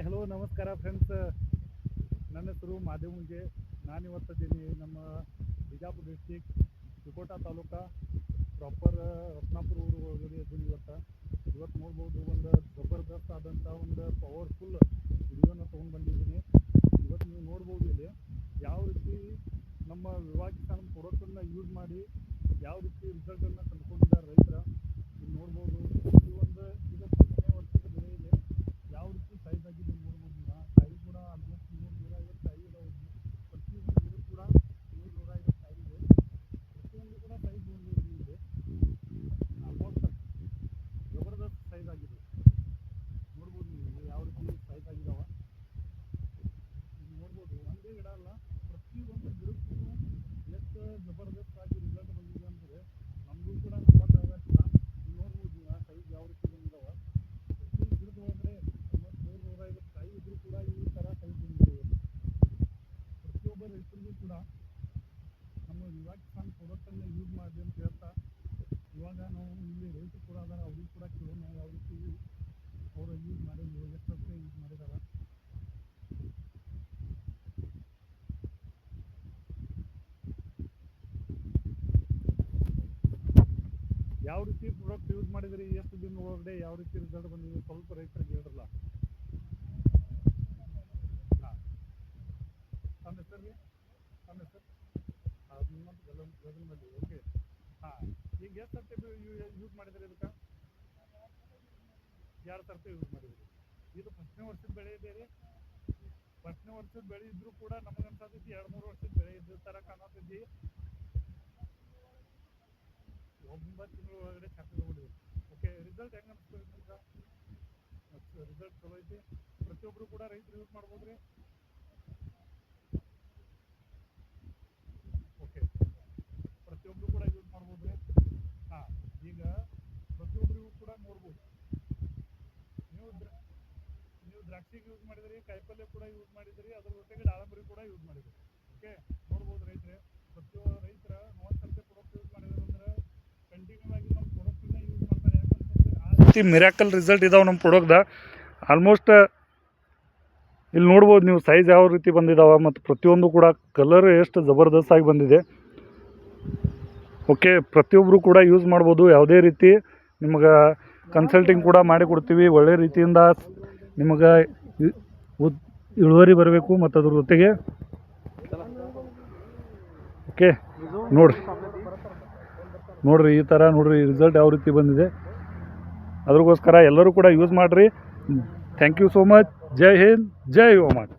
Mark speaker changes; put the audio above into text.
Speaker 1: Hello ನಮಸ್ಕಾರ friends. ನನ್ನ ಹೆಸರು ಮಾದೇವ್ ಮುಂಜೆ. ನಾನಿವತ್ತಿದ್ದೀನಿ ನಮ್ಮ ಬಿಜಾಪುರ ಡಿಸ್ಟಿಕ್ ತಿಕೋಟಾ ತಾಲೂಕಾ ಪ್ರಾಪರ್ ರತ್ನಾಪುರ ಊರು ಒಳಗಡೆ ಇದ್ದೀನಿ. ಇವತ್ತು ನೋಡ್ಬೋದು ಒಂದು ಜಬರ್ದಸ್ತ್ ಆದಂಥ ಒಂದು ಪವರ್ಫುಲ್ ವಿಡಿಯೋನ ತೊಗೊಂಡು ಬಂದಿದ್ದೀನಿ. ಇವತ್ತು ನೀವು ನೋಡ್ಬೋದು ಇಲ್ಲಿ ಯಾವ ರೀತಿ ನಮ್ಮ ವಿವಾಹ ಕಿಸಾನ್ ಪ್ರಾಡಕ್ಟನ್ನು ಯೂಸ್ ಮಾಡಿ ಯಾವ ರೀತಿ ರಿಸಲ್ಟನ್ನು ಕಂಡುಕೊಂಡಿದ್ದಾರೆ ರೈತರ. ನೀವು ನೋಡ್ಬೋದು ಈ ಒಂದು ಇದು 10ನೇ ವರ್ಷದ ಬೆಳೆ ಇದೆ. ಯಾವ ರೀತಿ ಸೈಜ್ ಆಗಿದೆ ನೋಡ್ಬೋದು. ಈಗ ಕಾಯಿ ಕೂಡ ಆಲ್ಮೋಸ್ಟ್ 150 ಕಾಯಿ ಇದಾವೆ. ಪ್ರತಿಯೊಂದು ಗಿಡ ಕೂಡ 150 ಕಾಯಿ ಇದೆ. ಪ್ರತಿಯೊಂದು ಕೂಡ ಸೈಜ್ ನೋಡ್ಬೋದು ಇದೆ. ಆಲ್ಮೋಸ್ಟ್ ಜಬರ್ದಸ್ತ್ ಸೈಜ್ ಆಗಿದೆ. ನೋಡ್ಬೋದು ನೀವು ಯಾವ ರೀತಿ ಸೈಜ್ ಆಗಿದಾವ. ಈಗ ನೋಡ್ಬೋದು ಒಂದೇ ಗಿಡ ಅಲ್ಲ, ಪ್ರತಿಯೊಂದು ಗಿಡಕ್ಕೂ ಎಷ್ಟು ಜಬರ್ದಸ್ತ್ ಆಗಿ ರಿಸಲ್ಟ್ ಬಂದಿದೆ ಅಂದರೆ ನಮಗೂ ಕೂಡ ನಂಬಕ್ಕಾಗತ್ತಿಲ್ಲ. ನೀವು ನೋಡ್ಬೋದು ಈಗ ಸೈಜ್ ಯಾವ ರೀತಿ ಬಂದಿದಾವ. ಪ್ರತಿ ಗಿಡದ ಒಳಗಡೆ 150 ಕಾಯಿ ಇದ್ರೂ ಕೂಡ ಈ ಥರ ಸೈಜ್ ಬಂದಿದೆ. ಪ್ರತಿಯೊಬ್ಬ ರೈತರಿಗೂ ಕೂಡ ನಮ್ಮ ವಿವಾಹ ಕಿಸಾನ್ ಪ್ರಾಡಕ್ಟನ್ನು ಯೂಸ್ ಮಾಡಿ ಅಂತ ಹೇಳ್ತಾ, ಇವಾಗ ನಾವು ಇಲ್ಲಿ ರೈತರು ಕೂಡ ಅದಾರ, ಅವ್ರಿಗೆ ಕೂಡ ಕೇಳೋಣ ಯಾವ ರೀತಿ ಅವರು ಯೂಸ್ ಮಾಡಿದ್ರು, ಎಷ್ಟು ವರ್ಷ ಯೂಸ್ ಮಾಡಿದಾರ. ಯಾವ ರೀತಿ ಪ್ರಾಡಕ್ಟ್ ಯೂಸ್ ಮಾಡಿದ್ರಿ, ಎಷ್ಟು ದಿನ ಒಳಗಡೆ ಯಾವ ರೀತಿ ರಿಸಲ್ಟ್ ಬಂದಿದೆ ಸ್ವಲ್ಪ ರೈತರಿಗೆ ಹೇಳಿರಲ್ಲ. ಹಾಂ, ತಮ್ಮ ಹೆಸರು ರೀ? ತಮ್ಮ ಹೆಸರು? ನಿಮ್ಮಂತ ಗದಗನಲ್ಲಿ. ಓಕೆ. ಹಾಂ, ಈಗ ಎಷ್ಟು ಸರ್ತಿ ಯೂಸ್ ಮಾಡಿದ್ರಿ ಇದಕ್ಕೆ? 2 ಸರ್ತಿ ಯೂಸ್ ಮಾಡಿದ್ರಿ. ಇದು ಫಸ್ಟ್ನೇ ವರ್ಷದ ಬೆಳೆ ಇದೆ ರೀ. ಫಸ್ಟ್ನೇ ವರ್ಷದ ಬೆಳೆ ಇದ್ರೂ ಕೂಡ ನಮಗನ್ಸತೈತಿ 2-3 ವರ್ಷದ ಬೆಳೆ ಇದ್ದ ಥರ ಕಾಣತೈತಿ. 9 ತಿಂಗಳ ಒಳಗಡೆ ಚಾಪಿ ತಗೊಂಡಿದ್ವಿ. ಓಕೆ, ರಿಸಲ್ಟ್ ಹೆಂಗೆ ಅನಿಸ್ತದೆ ನಿಮ್ಗೆ? ರಿಸಲ್ಟ್ ಚಲೋ ಐತಿ. ಪ್ರತಿಯೊಬ್ಬರು ಕೂಡ ರೈತರು ಯೂಸ್ ಮಾಡ್ಬೋದು ರೀ. ಓಕೆ, ಪ್ರತಿಯೊಬ್ಬರು ಕೂಡ ಯೂಸ್ ಮಾಡ್ಬೋದು ರೀ. ಹಾಂ, ಈಗ ಪ್ರತಿಯೊಬ್ಬರಿಗೂ ಕೂಡ ನೋಡ್ಬೋದು. ನೀವು ನೀವು ದ್ರಾಕ್ಷಿಗೆ ಯೂಸ್ ಮಾಡಿದ್ರಿ, ಕಾಯಿಪಲ್ಯ ಕೂಡ ಯೂಸ್ ಮಾಡಿದ್ರಿ, ಅದ್ರ ಜೊತೆಗೆ ದಾಳಂಬರಿ ಕೂಡ ಯೂಸ್ ಮಾಡಿದ್ರಿ. ಓಕೆ, ನೋಡ್ಬೋದು ರೈತರೆ. ಪ್ರತಿಯೊಬ್ಬ ರೈತರ ಒಂದು ಸರ್ತಿ ಪ್ರಾಡಕ್ಟ್ ಯೂಸ್ ಮಾಡಿದ್ರೆ ಅಂದ್ರೆ ಕಂಟಿನ್ಯೂ ಆಗಿ ನಮ್ಮ ಪ್ರಾಡಕ್ಟನ್ನ ಯೂಸ್ ಮಾಡ್ತಾರೆ. ಯಾಕಂತಂದರೆ ಆ ರೀತಿ ಮಿರಾಕಲ್ ರಿಸಲ್ಟ್ ಇದಾವೆ ನಮ್ಮ ಪ್ರಾಡಕ್ಟ್ದ. ಆಲ್ಮೋಸ್ಟ್ ಇಲ್ಲಿ ನೋಡ್ಬೋದು ನೀವು ಸೈಜ್ ಯಾವ ರೀತಿ ಬಂದಿದ್ದಾವೆ ಮತ್ತು ಪ್ರತಿಯೊಂದು ಕೂಡ ಕಲರ್ ಎಷ್ಟು ಜಬರ್ದಸ್ತ್ ಆಗಿ ಬಂದಿದೆ. ಓಕೆ, ಪ್ರತಿಯೊಬ್ಬರು ಕೂಡ ಯೂಸ್ ಮಾಡ್ಬೋದು. ಯಾವುದೇ ರೀತಿ ನಿಮಗೆ ಕನ್ಸಲ್ಟಿಂಗ್ ಕೂಡ ಮಾಡಿ ಕೊಡ್ತೀವಿ. ಒಳ್ಳೆ ರೀತಿಯಿಂದ ನಿಮಗೆ ಇಳುವರಿ ಬರಬೇಕು ಮತ್ತು ಅದ್ರ ಜೊತೆಗೆ ಓಕೆ ನೋಡ್ರಿ ಈ ಥರ ನೋಡ್ರಿ ರಿಸಲ್ಟ್ ಯಾವ ರೀತಿ ಬಂದಿದೆ. ಅದ್ರಗೋಸ್ಕರ ಎಲ್ಲರೂ ಕೂಡ ಯೂಸ್ ಮಾಡಿರಿ. Thank you so much. ಜೈ ಹಿಂದ್, ಜೈ ಓಮತ್.